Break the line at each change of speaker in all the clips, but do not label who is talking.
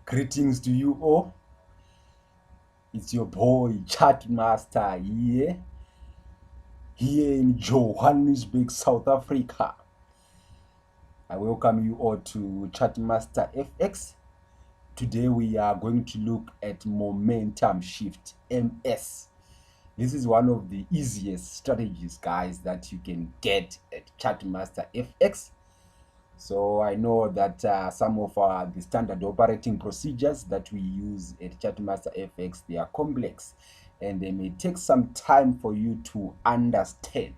Greetings to you all. It's your boy Chatmaster here in Johannesburg, South Africa. I welcome you all to Chatmaster FX. Today we are going to look at momentum shift, MS. This is one of the easiest strategies, guys, that you can get at Chatmaster FX. So I know that some of the standard operating procedures that we use at Chatmaster FX, they are complex and they may take some time for you to understand.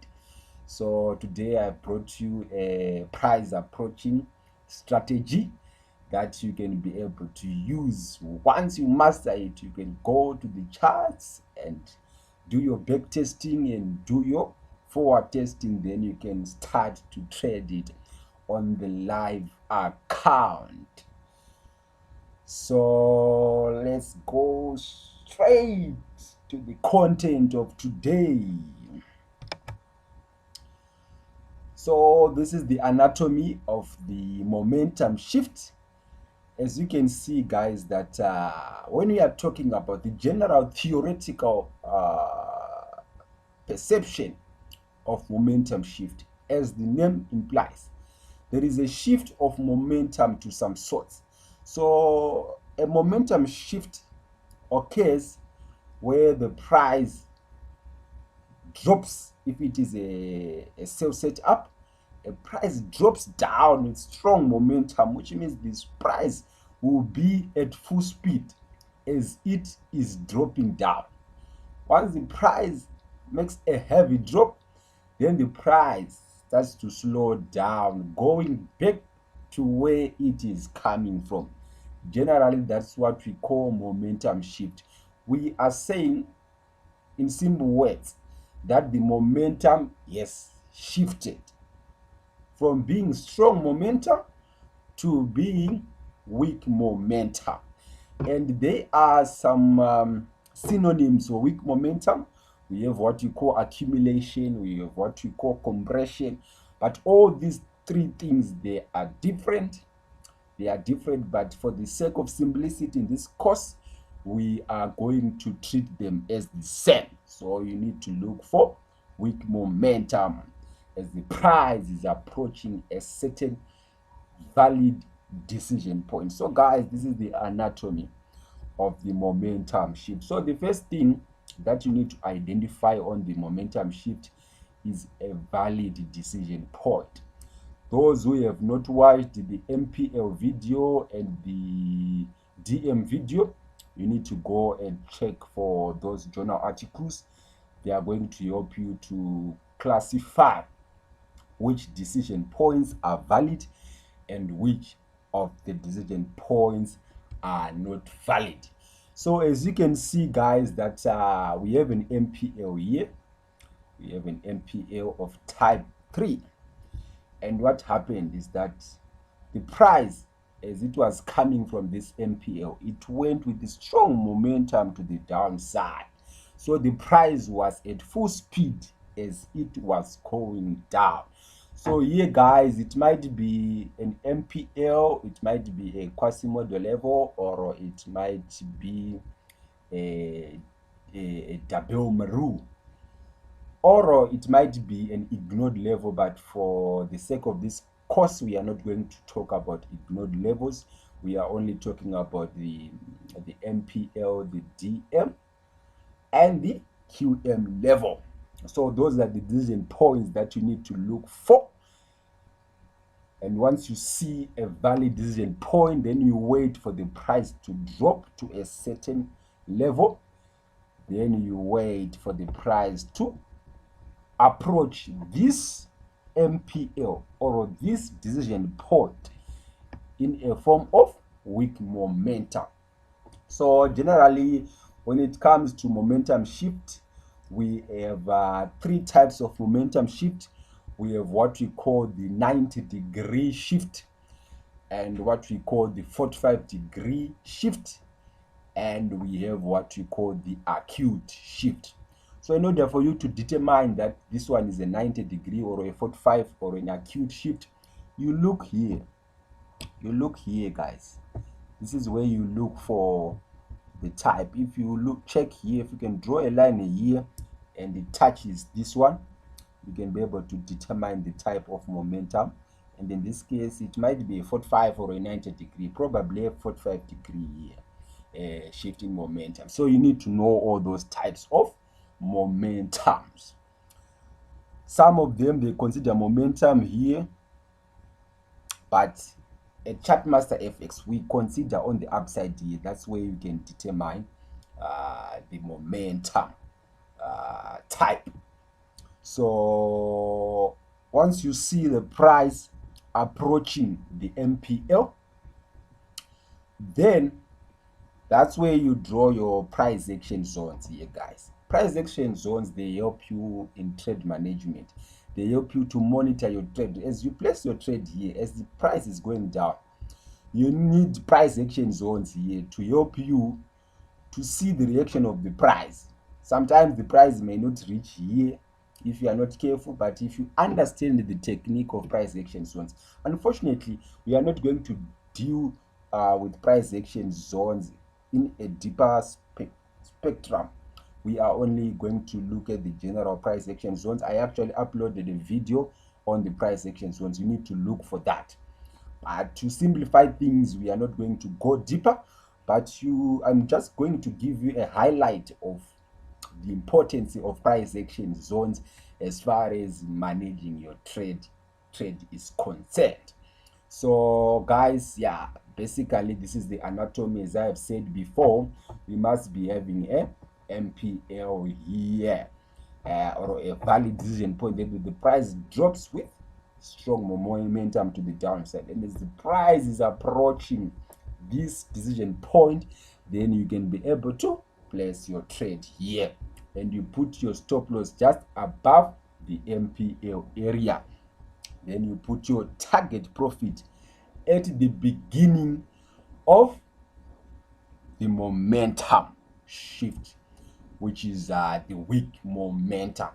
So today I brought you a price approaching strategy that you can be able to use. Once you master it, you can go to the charts and do your back testing and do your forward testing. Then you can start to trade it on the live account. So let's go straight to the content of today. So this is the anatomy of the momentum shift. As you can see, guys, that when we are talking about the general theoretical perception of momentum shift, as the name implies, there is a shift of momentum to some sorts. So a momentum shift occurs where the price drops. If it is a sell setup, a price drops down with strong momentum, which means this price will be at full speed as it is dropping down. Once the price makes a heavy drop, then the price starts to slow down, going back to where it is coming from. Generally, that's what we call momentum shift. We are saying, in simple words, that the momentum has shifted from being strong momentum to being weak momentum. And there are some synonyms for weak momentum. We have what you call accumulation, we have what we call compression, but all these three things, they are different. They are different, but for the sake of simplicity in this course, we are going to treat them as the same. So you need to look for weak momentum as the price is approaching a certain valid decision point. So guys, this is the anatomy of the momentum shift. So the first thing that you need to identify on the momentum shift is a valid decision point. Those who have not watched the MPL video and the DM video, you need to go and check for those journal articles. They are going to help you to classify which decision points are valid and which of the decision points are not valid. So as you can see, guys, that we have an MPL here. We have an MPL of type 3. And what happened is that the price, as it was coming from this MPL, it went with the strong momentum to the downside. So the price was at full speed as it was going down. So here, guys, it might be an MPL, it might be a Quasimodo level, or it might be a double maru, or it might be an ignored level. But for the sake of this course, we are not going to talk about ignored levels. We are only talking about the MPL, the DM, and the QM level. So those are the decision points that you need to look for. And once you see a valid decision point, then you wait for the price to drop to a certain level. Then you wait for the price to approach this MPL or this decision point in a form of weak momentum. So generally, when it comes to momentum shift, we have three types of momentum shift. We have what we call the 90-degree shift, and what we call the 45-degree shift, and we have what we call the acute shift. So in order for you to determine that this one is a 90-degree or a 45 or an acute shift, you look here. You look here, guys. This is where you look for the type. If you look, check here, if you can draw a line here and it touches this one, you can be able to determine the type of momentum. And in this case, it might be a 45 or a 90 degree, probably a 45 degree shifting momentum. So you need to know all those types of momentums. Some of them, they consider momentum here, but a Chartmaster FX, we consider on the upside here. That's where you can determine the momentum type. So once you see the price approaching the MPL, then that's where you draw your price action zones here, guys. Price action zones, they help you in trade management. They help you to monitor your trade. As you place your trade here, as the price is going down, you need price action zones here to help you to see the reaction of the price. Sometimes the price may not reach here if you are not careful, but if you understand the technique of price action zones. Unfortunately, we are not going to deal with price action zones in a deeper spectrum. We are only going to look at the general price action zones. I actually uploaded a video on the price action zones. You need to look for that. But to simplify things, we are not going to go deeper, but I'm just going to give you a highlight of the importance of price action zones as far as managing your trade is concerned. So guys, yeah, basically this is the anatomy. As I have said before, we must be having a MPL here, or a valid decision point that the price drops with strong momentum to the downside, and as the price is approaching this decision point, then you can be able to place your trade here, and you put your stop loss just above the MPL area. Then you put your target profit at the beginning of the momentum shift, which is the weak momentum.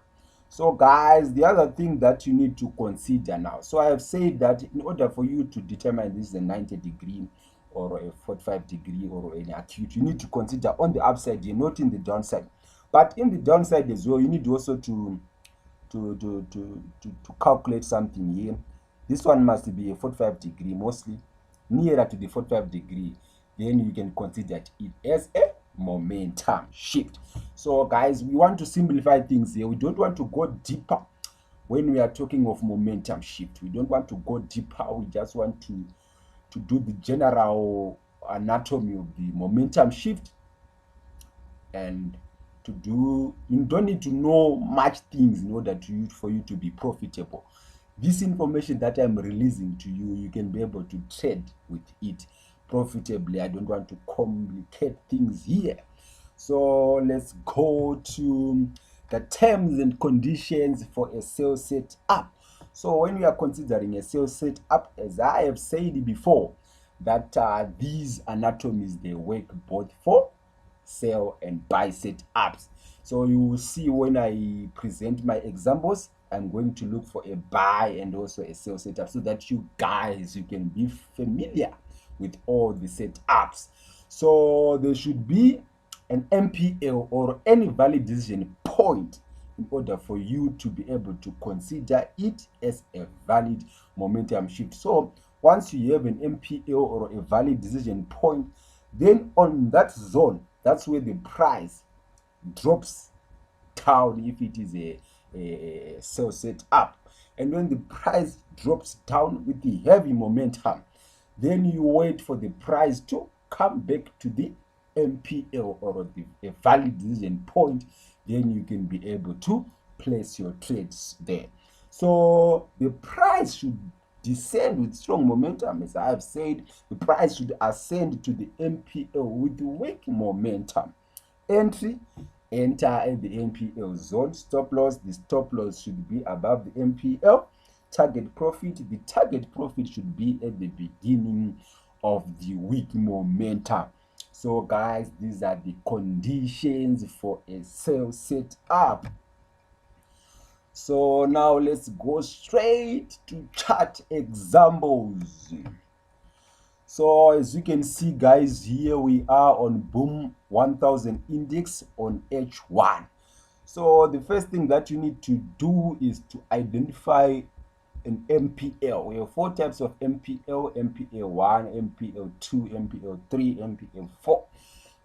So guys, the other thing that you need to consider now, so I have said that in order for you to determine this is a 90 degree or a 45 degree or an acute, you need to consider on the upside here, not in the downside. But in the downside as well, you need also to calculate something here. This one must be a 45 degree, mostly nearer to the 45 degree. Then you can consider it as a momentum shift. So guys, we want to simplify things here. We don't want to go deeper when we are talking of momentum shift. We don't want to go deeper. We just want to do the general anatomy of the momentum shift, and you don't need to know much things in order for you to be profitable. This information that I'm releasing to you, you can be able to trade with it profitably. I don't want to complicate things here. So let's go to the terms and conditions for a sales setup. So when we are considering a sales setup, as I have said before, that these anatomies, they work both for sell and buy setups. So you will see when I present my examples, I'm going to look for a buy and also a sell setup, so that you can be familiar with all the setups. So there should be an MPL or any valid decision point in order for you to be able to consider it as a valid momentum shift. So once you have an MPL or a valid decision point, then on that zone, that's where the price drops down if it is a sell set up. And when the price drops down with the heavy momentum, then you wait for the price to come back to the MPL or a valid decision point. Then you can be able to place your trades there. So the price should descend with strong momentum. As I have said, the price should ascend to the MPL with weak momentum. Enter at the MPL zone. Stop loss, the stop loss should be above the MPL. Target profit, the target profit should be at the beginning of the weak momentum. So guys, these are the conditions for a sell setup. So now let's go straight to chart examples. So as you can see, guys, here we are on boom 1000 index on H1. So the first thing that you need to do is to identify an MPL. We have 4 types of MPL: MPL1, MPL2, MPL3, MPL4.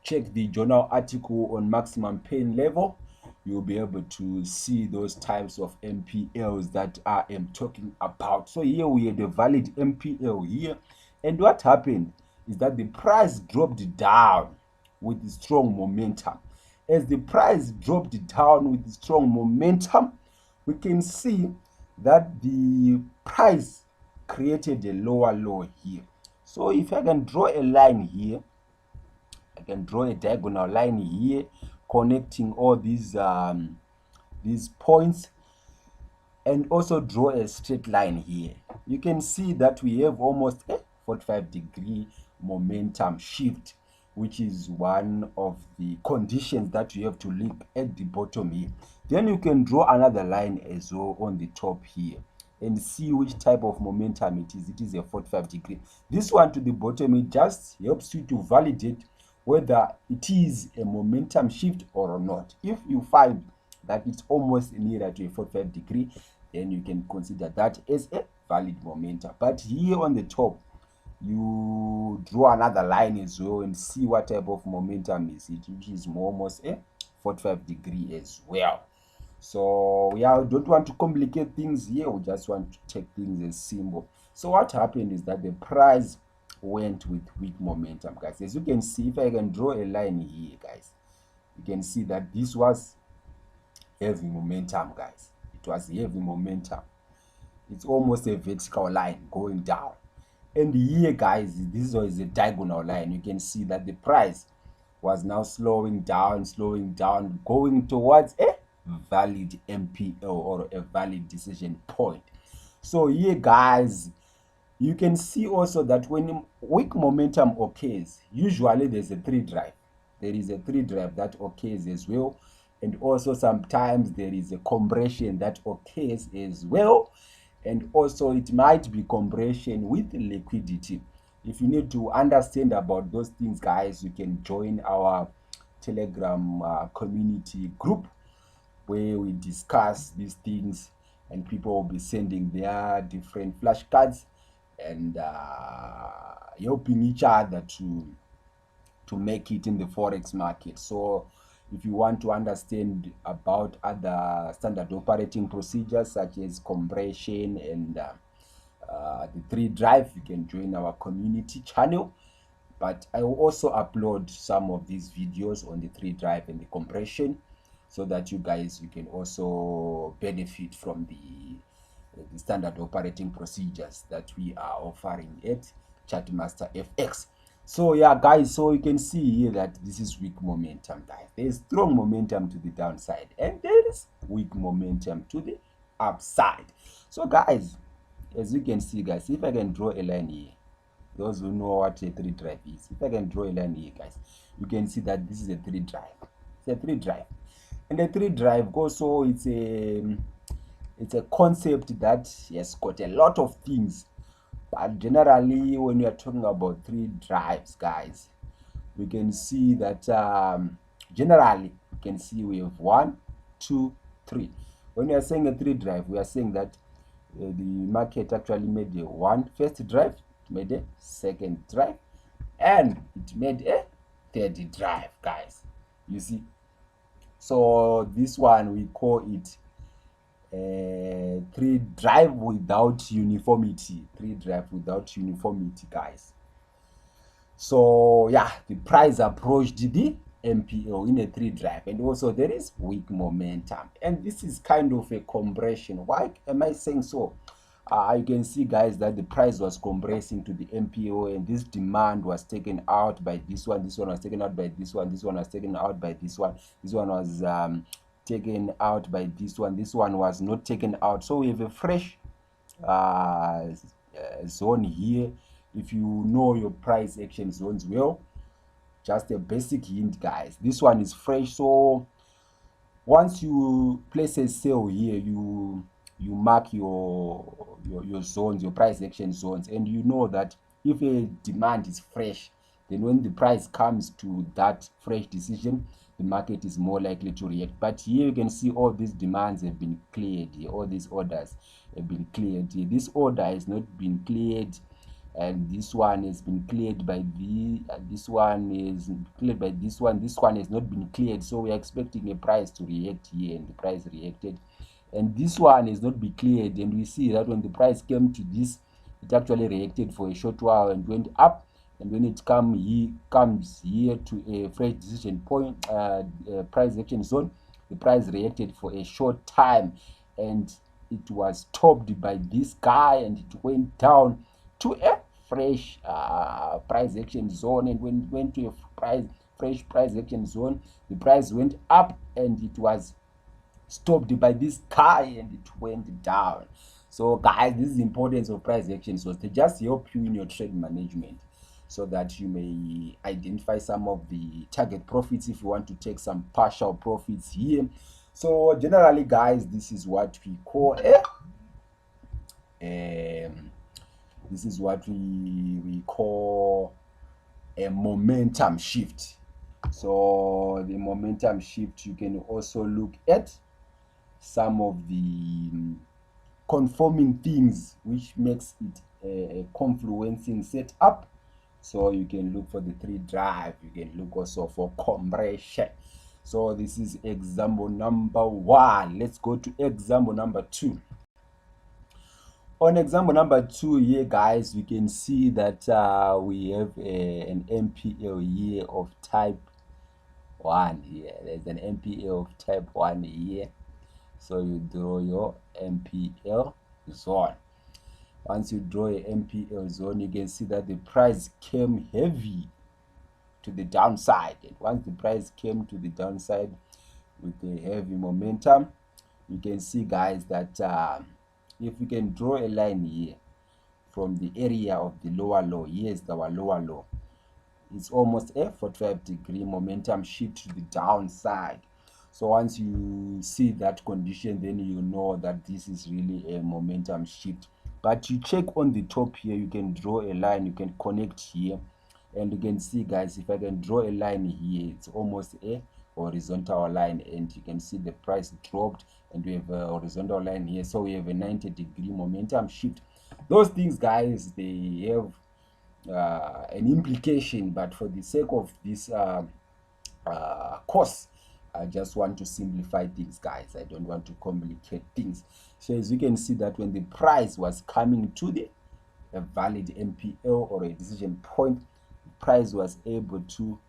Check the journal article on maximum pain level. You'll be able to see those types of MPLs that I am talking about. So here we had a valid MPL here, and what happened is that the price dropped down with strong momentum. As the price dropped down with strong momentum, we can see that the price created a lower low here. So if I can draw a line here, I can draw a diagonal line here connecting all these points, and also draw a straight line here. You can see that we have almost a 45-degree momentum shift, which is one of the conditions that you have to look at the bottom here. Then you can draw another line as well on the top here and see which type of momentum it is. It is a 45-degree. This one to the bottom, it just helps you to validate whether it is a momentum shift or not. If you find that it's almost nearer to a 45-degree, then you can consider that as a valid momentum. But here on the top, you draw another line as well and see what type of momentum is it, which is almost a 45-degree as well. So yeah, I don't want to complicate things here. We just want to take things as simple. So what happened is that the price went with weak momentum, guys. As you can see, if I can draw a line here, guys, you can see that this was heavy momentum, guys. It was heavy momentum. It's almost a vertical line going down. And here, guys, this was a diagonal line. You can see that the price was now slowing down, going towards a valid MPL or a valid decision point. So here, guys, you can see also that when weak momentum occurs, usually there's a 3 drive. There is a 3 drive that occurs as well. And also sometimes there is a compression that occurs as well. And also it might be compression with liquidity. If you need to understand about those things, guys, you can join our Telegram community group where we discuss these things, and people will be sending their different flashcards and helping each other to make it in the forex market. So if you want to understand about other standard operating procedures such as compression and the 3 drive, you can join our community channel. But I will also upload some of these videos on the 3 drive and the compression, so that you guys, you can also benefit from the standard operating procedures that we are offering at Chartmaster FX. So yeah, guys, so you can see here that this is weak momentum, guys. There is strong momentum to the downside and there is weak momentum to the upside. So guys, as you can see, guys, if I can draw a line here, those who know what a 3 drive is, if I can draw a line here, guys, you can see that this is a 3 drive. It's a 3 drive. And the 3 drive also, it's a concept that has got a lot of things. But generally, when we are talking about 3 drives, guys, we can see that generally, you can see we have 1, 2, 3. When we are saying a 3 drive, we are saying that the market actually made a first drive, it made a second drive, and it made a third drive, guys. You see? So this one, we call it 3 drive without uniformity. 3 drive without uniformity, guys. So yeah, the price approached the MPO in a 3 drive, and also there is weak momentum, and this is kind of a compression. Why am I saying so? You can see, guys, that the price was compressing to the MPO, and this demand was taken out by this one was taken out by this one was taken out by this one was taken out by this one was not taken out. So we have a fresh zone here. If you know your price action zones well, just a basic hint, guys, this one is fresh. So once you place a sale here, you mark your zones, your price action zones, and you know that if a demand is fresh, then when the price comes to that fresh decision, the market is more likely to react. But here you can see all these demands have been cleared here, all these orders have been cleared here. This order has not been cleared, and this one has been cleared by this one is cleared by this one has not been cleared. So we are expecting a price to react here, and the price reacted, and this one has not been cleared, and we see that when the price came to this, it actually reacted for a short while and went up, and when it comes here to a fresh decision point, price action zone, the price reacted for a short time, and it was topped by this guy, and it went down to a fresh price action zone, and when it went to a fresh price action zone, the price went up, and it was stopped by this guy, and it went down. So guys, this is the importance of price action zones. They just help you in your trade management, so that you may identify some of the target profits if you want to take some partial profits here. So generally guys, this is what we call this is what we call a momentum shift. So the momentum shift, you can also look at some of the conforming things which makes it a confluencing setup. So you can look for the 3 drive, you can look also for compression. So this is example number 1. Let's go to example number 2. On example number 2 here guys, we can see that we have an MPL here of type 1 here. There's an MPL of type 1 here. So you draw your MPL zone. Once you draw a MPL zone, you can see that the price came heavy to the downside. And once the price came to the downside with a heavy momentum, you can see guys that if we can draw a line here from the area of the lower low, here's our lower low, it's almost a 45-degree momentum shift to the downside. So once you see that condition, then you know that this is really a momentum shift. But you check on the top here, you can draw a line, you can connect here, and you can see guys, if I can draw a line here, it's almost a horizontal line, and you can see the price dropped, and we have a horizontal line here. So we have a 90-degree momentum shift. Those things guys, they have an implication, but for the sake of this course, I just want to simplify things guys. I don't want to complicate things. So as you can see that when the price was coming to a valid MPL or a decision point, the price was able to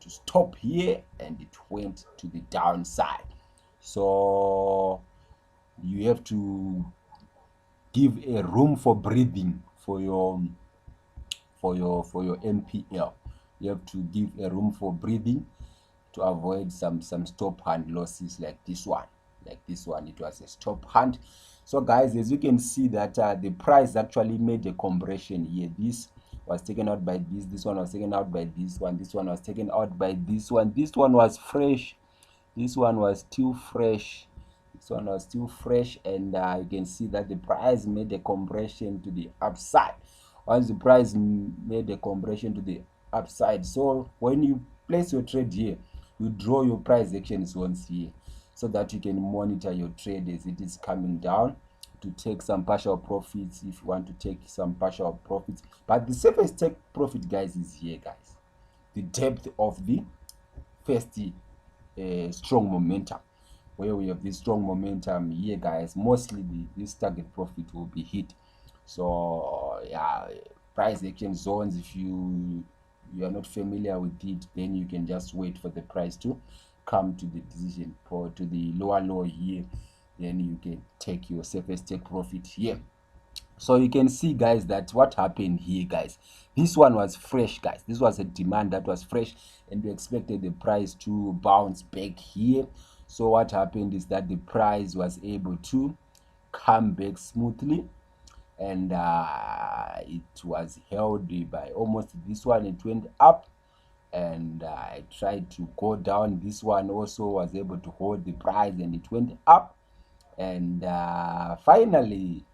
stop here, and it went to the downside. So you have to give a room for breathing for your MPL. You have to give a room for breathing to avoid some stop hand losses like this one. It was a stop hand. So guys, as you can see that the price actually made a compression here. This was taken out by this one was taken out by this one was taken out by this one was fresh, this one was still fresh, and you can see that the price made a compression to the upside. Once the price made a compression to the upside, so when you place your trade here, you draw your price action zones here, so that you can monitor your trade as it is coming down to take some partial profits if you want to take some partial profits. But the safest take profit guys is here guys, the depth of the first strong momentum. Where we have this strong momentum here guys, mostly this target profit will be hit. So yeah, price action zones, if you are not familiar with it, then you can just wait for the price to come to the decision to the lower low here, then you can take your safest take profit here. So you can see guys that what happened here guys, this one was fresh guys, this was a demand that was fresh, and we expected the price to bounce back here. So what happened is that the price was able to come back smoothly, and it was held by almost this one, it went up, and I tried to go down. This one also was able to hold the price, and it went up, and finally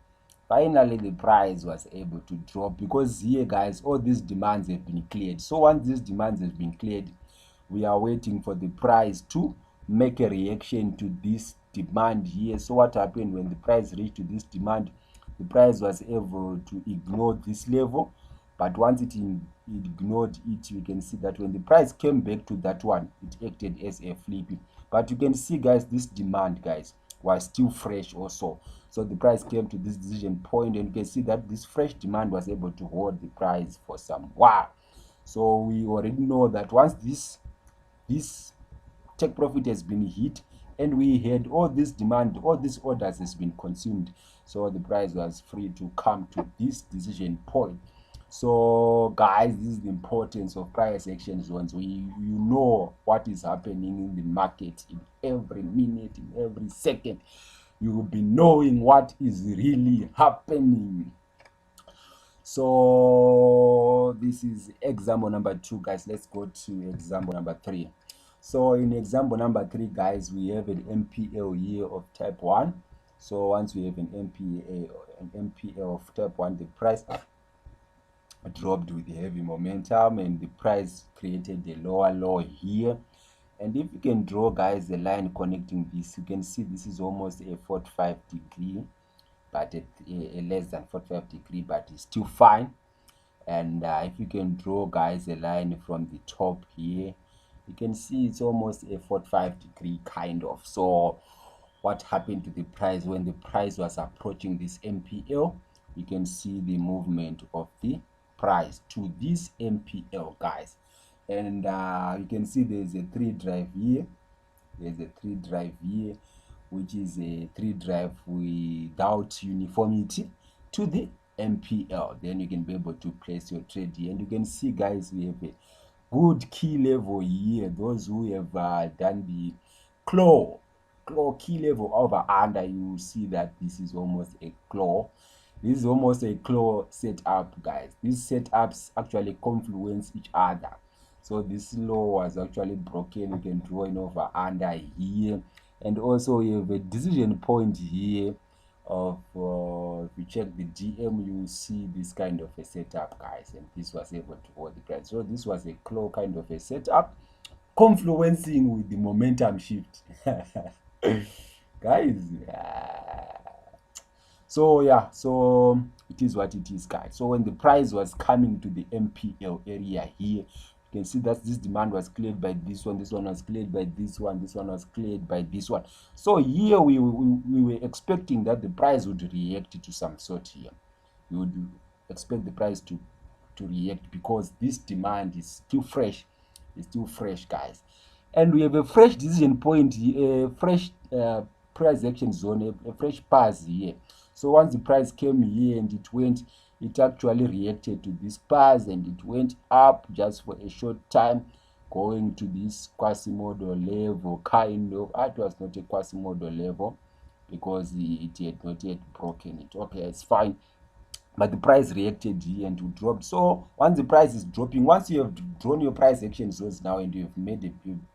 finally the price was able to drop, because here guys, all these demands have been cleared. So once these demands have been cleared, we are waiting for the price to make a reaction to this demand here. So what happened when the price reached to this demand? The price was able to ignore this level, but once it ignored it, we can see that when the price came back to that one, it acted as a flip. But you can see guys, this demand guys was still fresh also. So the price came to this decision point, and you can see that this fresh demand was able to hold the price for some while. So we already know that once this take profit has been hit, and we had all this demand, all these orders has been consumed, so the price was free to come to this decision point. So guys, this is the importance of price action zones. You know what is happening in the market in every minute, in every second. You will be knowing what is really happening. So this is example number 2 guys. Let's go to example number 3. So in example number 3 guys, we have an MPL here of type 1. So once we have an MPL of type 1, the price dropped with heavy momentum, and the price created a lower low here. And if you can draw guys the line connecting this, you can see this is almost a 45 degree, but a less than 45 degree, but it's still fine. And if you can draw guys a line from the top here, you can see it's almost a 45 degree kind of. So what happened to the price when the price was approaching this MPL? You can see the movement of the price to this MPL guys. And you can see there's a 3 drive here. There's a 3 drive here, which is a 3 drive without uniformity to the MPL. Then you can be able to place your trade here, and you can see guys, we have a good key level here. Those who have done the claw key level over under, you will see that this is almost a claw. This is almost a claw setup guys. These setups actually confluence each other. So this low was actually broken. You can draw in over under here, and also you have a decision point here of if you check the GM, you will see this kind of a setup guys, and this was able to hold the price. So this was a claw kind of a setup confluencing with the momentum shift. Guys, so yeah, so it is what it is guys. So when the price was coming to the MPL area here, you can see that this demand was cleared by this one was cleared by this one was cleared by this one. So here we were expecting that the price would react to some sort here. You would expect the price to react, because this demand is still fresh. It's still fresh guys, and we have a fresh decision point, a fresh price action zone, a fresh pass here. So once the price came here and it actually reacted to this pass, and it went up just for a short time, going to this Quasimodo level kind of. It was not a Quasimodo level because it had not yet broken it. Okay, it's fine. But the price reacted here and it dropped. So once the price is dropping, once you have drawn your price action zones now and you've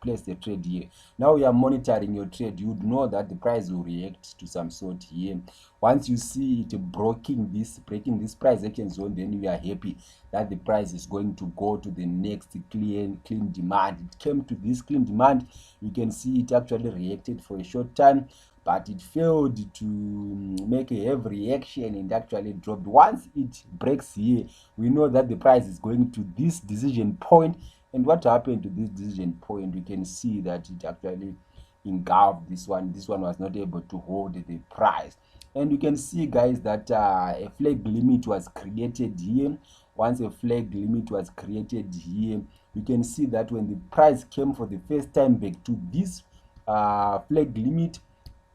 placed a trade here, now you are monitoring your trade, you would know that the price will react to some sort here. Once you see it breaking this price action zone, then you are happy that the price is going to go to the next clean demand. It came to this clean demand. You can see it actually reacted for a short time, but it failed to make a heavy reaction and actually dropped. Once it breaks here, we know that the price is going to this decision point. And what happened to this decision point? We can see that it actually engulfed this one. This one was not able to hold the price. And you can see guys that a flag limit was created here. Once a flag limit was created here, you can see that when the price came for the first time back to this flag limit,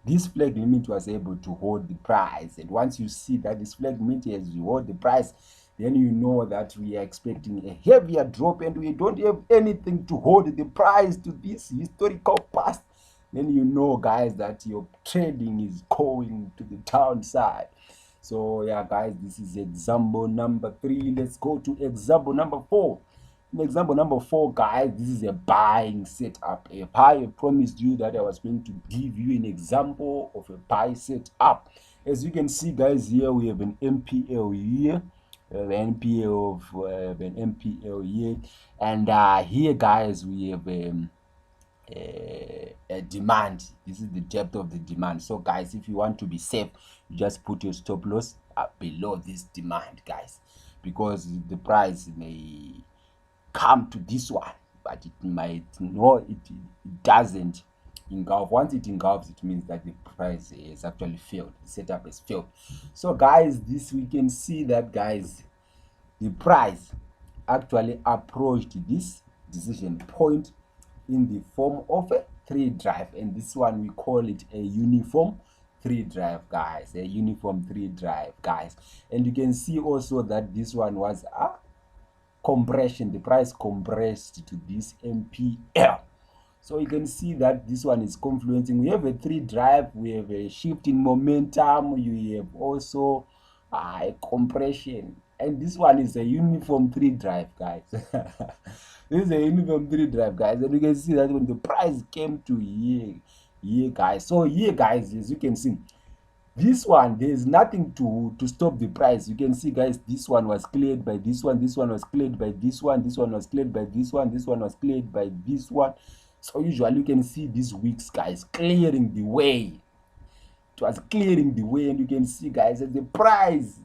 this flag limit was able to hold the price. And once you see that this flag limit has hold the price, then you know that we are expecting a heavier drop, and we don't have anything to hold the price to this historical past. Then you know guys that your trading is going to the downside. So yeah guys, this is example number 3. Let's go to example number 4. In example number 4 guys, this is a buying setup. I promised you that I was going to give you an example of a buy setup, As you can see, guys, here we have an MPL here, an MPL here, and here, guys, we have a demand. This is the depth of the demand. So, guys, if you want to be safe, you just put your stop loss below this demand, guys, because the price may come to this one, but it might it doesn't engulf. Once it engulfs, it means that the price has actually failed, the setup has failed. So, guys, this we can see that, guys, the price actually approached this decision point in the form of a 3 drive, and this one we call it a uniform 3 drive, guys, a uniform 3 drive, guys. And you can see also that this one was a compression. The price compressed to this MPL. So you can see that this one is confluencing. We have a 3 drive, we have a shift in momentum, you have also a compression, and this one is a uniform 3 drive, guys. This is a uniform 3 drive, guys, and you can see that when the price came to here, guys. So here, guys, as you can see, this one, there is nothing to stop the price. You can see, guys, this one was cleared by this one, this one was cleared by this one, this one was cleared by this one, this one was cleared by this one. So usually you can see these wicks, guys, clearing the way. It was clearing the way, and you can see, guys, as the price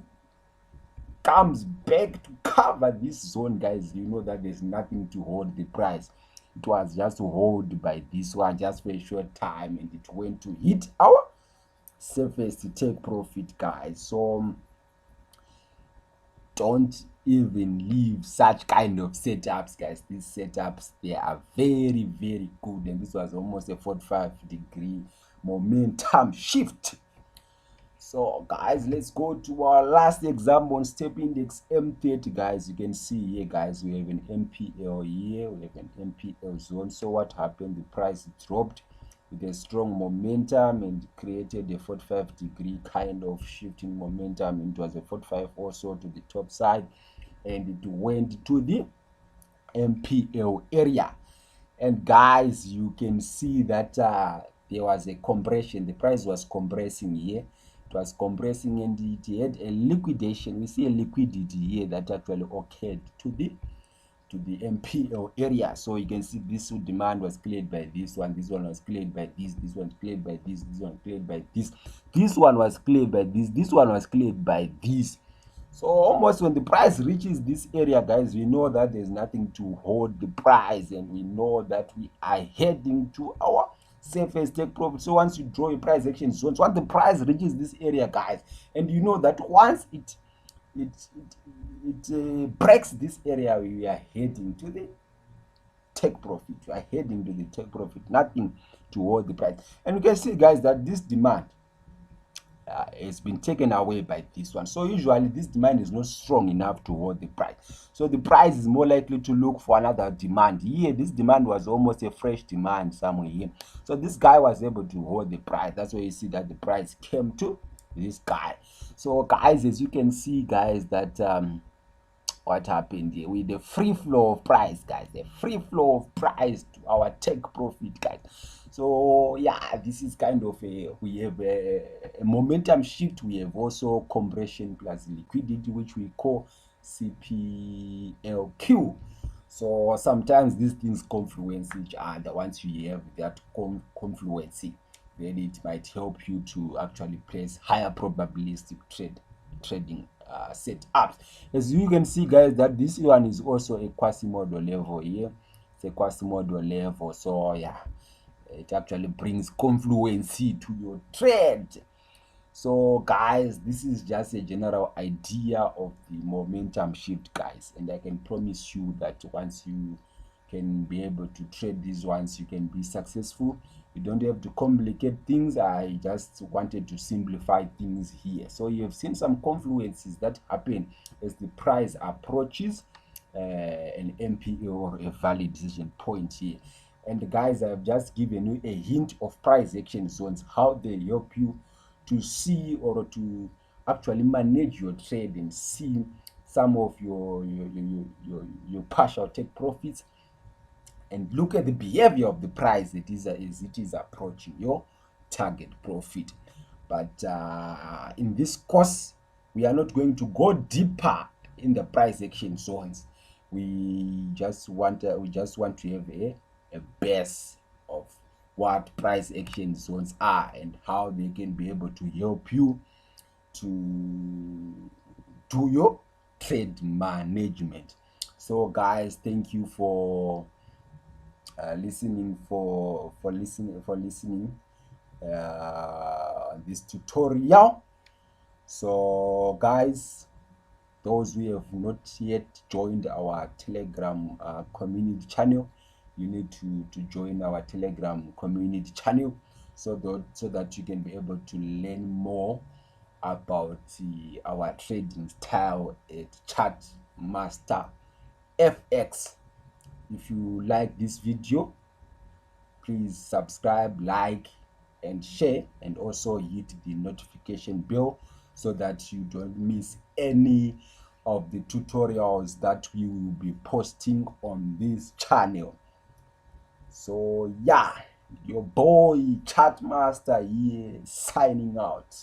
comes back to cover this zone, guys, you know that there's nothing to hold the price. It was just hold by this one just for a short time, and it went to hit our safest to take profit, guys. So don't even leave such kind of setups, guys. These setups, they are very, very good, and this was almost a 45-degree momentum shift. So, guys, let's go to our last example on step index M30, guys. You can see here, guys, we have an MPL here, we have an MPL zone. So what happened? The price dropped with a strong momentum and created a 45-degree kind of shifting momentum. It was a 45 also to the top side, and it went to the MPL area. And guys, you can see that there was a compression. The price was compressing here. It was compressing, and it had a liquidation. We see a liquidity here that actually occurred to the MPL area. So you can see this demand was cleared by this one was cleared by this one cleared by this one cleared by this one was cleared by this one was cleared by this. So almost when the price reaches this area, guys, we know that there's nothing to hold the price, and we know that we are heading to our safest take profit. So once you draw a price action zone, so once the price reaches this area, guys, and you know that once it breaks this area, we are heading to the take profit. We are heading to the take profit. Nothing to hold the price. And you can see, guys, that this demand has been taken away by this one. So usually this demand is not strong enough to hold the price. So the price is more likely to look for another demand. Here, this demand was almost a fresh demand somewhere here. So this guy was able to hold the price. That's why you see that the price came to this guy. So guys, as you can see, guys, that what happened here with the free flow of price, guys, the free flow of price to our take profit, guys. So yeah, this is kind of we have a momentum shift. We have also compression plus liquidity, which we call CPLQ. So sometimes these things confluence each other. Once you have that confluence, then it might help you to actually place higher probabilistic trading setups. As you can see, guys, that this one is also a quasi-model level here. It's a quasi-model level. So yeah, it actually brings confluency to your trade. So guys, this is just a general idea of the momentum shift, guys, and I can promise you that once you can be able to trade these ones, you can be successful. You don't have to complicate things. I just wanted to simplify things here. So you have seen some confluences that happen as the price approaches an MPA or a valid decision point here. And guys, I've just given you a hint of price action zones, how they help you to see or to actually manage your trade and see some of your partial take profits, and look at the behavior of the price as it is approaching your target profit. But in this course, we are not going to go deeper in the price action zones. We just want to have a base of what price action zones are and how they can be able to help you to do your trade management. So guys, thank you for listening this tutorial. So guys, those who have not yet joined our Telegram community channel, you need to join our Telegram community channel so that you can be able to learn more about our trading style at Chart Master FX. If you like this video, please subscribe, like and share, and also hit the notification bell so that you don't miss any of the tutorials that we will be posting on this channel. So yeah, your boy Chat Master here signing out.